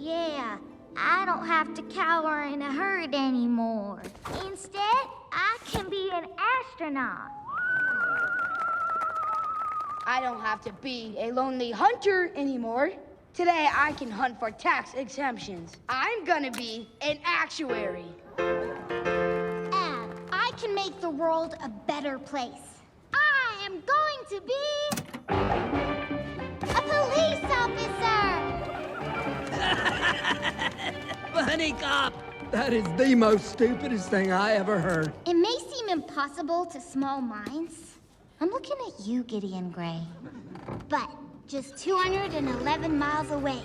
Yeah, I don't have to cower in a herd anymore. Instead, I can be an astronaut. I don't have to be a lonely hunter anymore. Today I can hunt for tax exemptions. I'm gonna be an actuary. And I can make the world a better place. I am going to be a police officer! Bunny cop! That is the most stupidest thing I ever heard. It may seem impossible to small minds. I'm looking at you, Gideon Gray. But just 211 miles away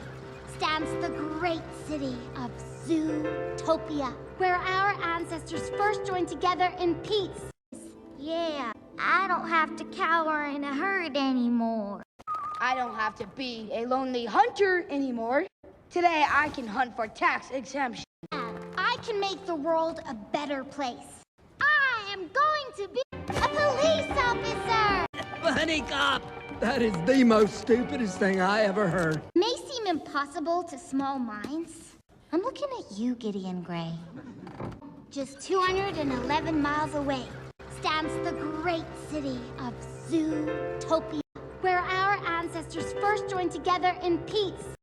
stands the great city of Zootophia, where our ancestors first joined together in peace. Yeah, I don't have to cower in a herd anymore. I don't have to be a lonely hunter anymore. Today I can hunt for tax exemptions. And I can make the world a better place. I am going to be a police officer! Bunny cop! That is the most stupidest thing I ever heard. May seem impossible to small minds. I'm looking at you, Gideon Gray. Just 211 miles away stands the great city of Zootophia, where our ancestors first joined together in peace.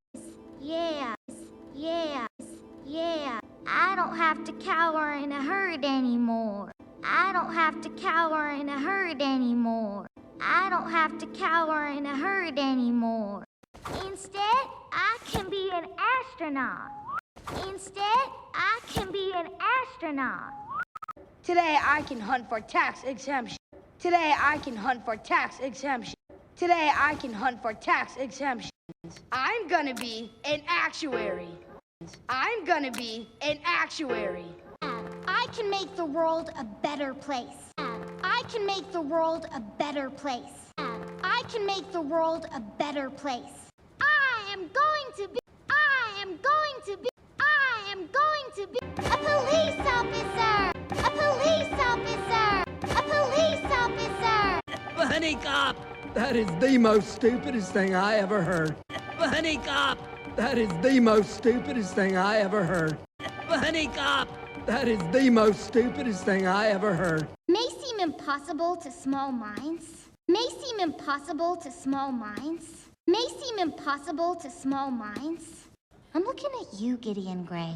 Yeah, I don't have to cower in a herd anymore. I don't have to cower in a herd anymore. I don't have to cower in a herd anymore. Instead, I can be an astronaut. Instead, I can be an astronaut. Today I can hunt for tax exemption. Today I can hunt for tax exemption. Today I can hunt for tax exemptions. I'm gonna be an actuary. I'm gonna be an actuary. And I can make the world a better place. And I can make the world a better place. And I can make the world a better place. I am going to be a police officer! A police officer! A police officer! Bunny cop! That is the most stupidest thing I ever heard. Bunny cop! That is the most stupidest thing I ever heard. Bunny cop! That is the most stupidest thing I ever heard. May seem impossible to small minds. May seem impossible to small minds. May seem impossible to small minds. I'm looking at you, Gideon Gray.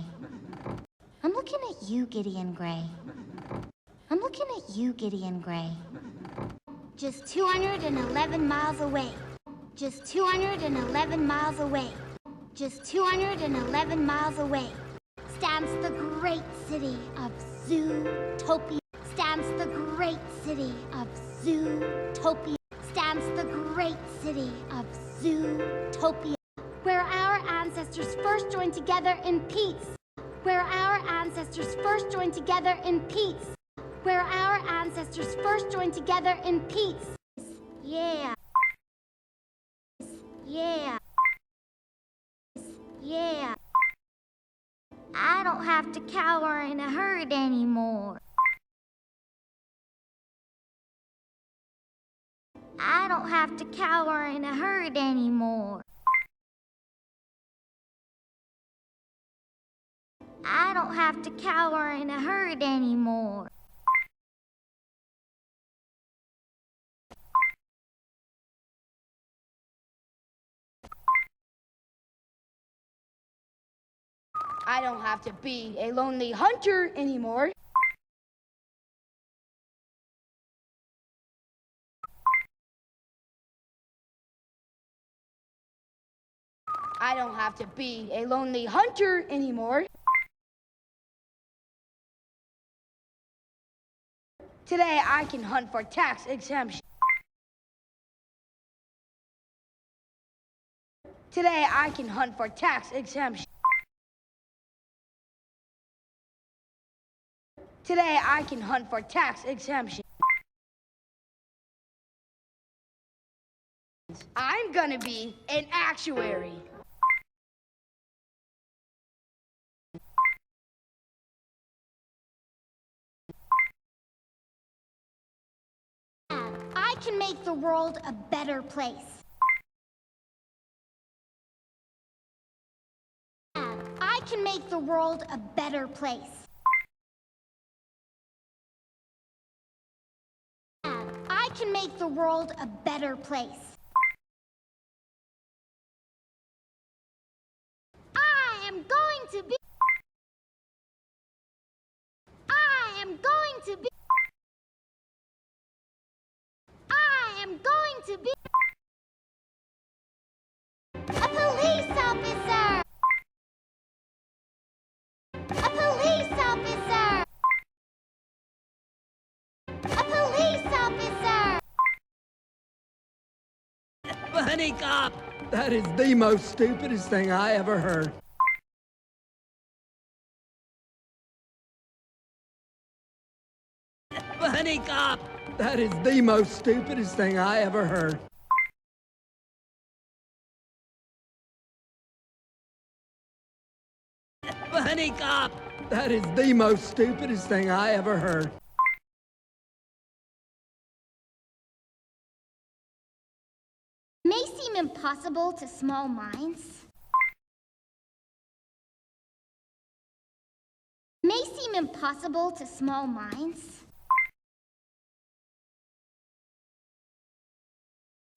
I'm looking at you, Gideon Gray. I'm looking at you, Gideon Gray. Just 211 miles away. Just 211 miles away. Just 211 miles away stands the great city of Zootophia. Stands the great city of Zootophia. Stands the great city of Zootophia, where our ancestors first joined together in peace. Where our ancestors first joined together in peace. Where our ancestors first joined together in peace. Yeah. I don't have to cower in a herd anymore. I don't have to cower in a herd anymore. I don't have to cower in a herd anymore. I don't have to be a lonely hunter anymore. I don't have to be a lonely hunter anymore. Today I can hunt for tax exemption. Today I can hunt for tax exemption. Today I can hunt for tax exemption. I'm gonna be an actuary. And I can make the world a better place. And make the world a better place. I can make the world a better place. I am going to be. I am going to be. I am going to be a police officer. A police officer. A police officer. Bunny cop! That is the most stupidest thing I ever heard. Bunny cop! That is the most stupidest thing I ever heard. Bunny cop! That is the most stupidest thing I ever heard. May seem impossible to small minds. May seem impossible to small minds.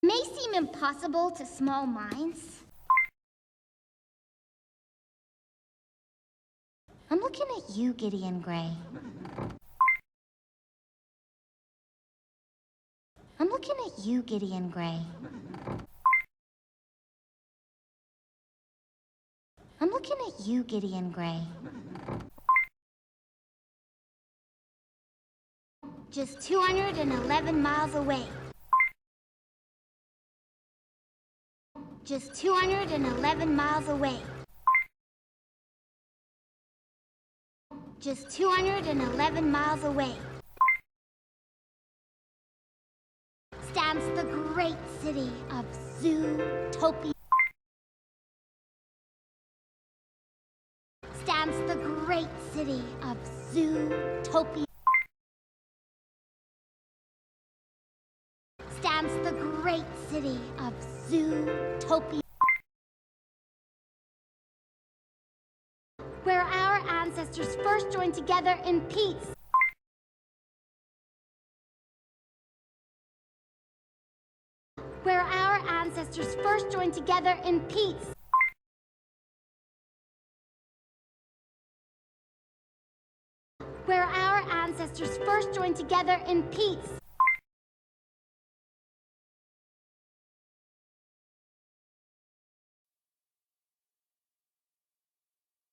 May seem impossible to small minds. I'm looking at you, Gideon Gray. I'm looking at you, Gideon Gray. I'm looking at you, Gideon Gray. Just 211 miles away. Just 211 miles away. Just 211 miles away stands the great city of Zootopia. Stands the great city of Zootopia. Stands the great city of Zootopia. Where our ancestors first joined together in peace. Where our ancestors first joined together in peace. Where our ancestors first joined together in peace.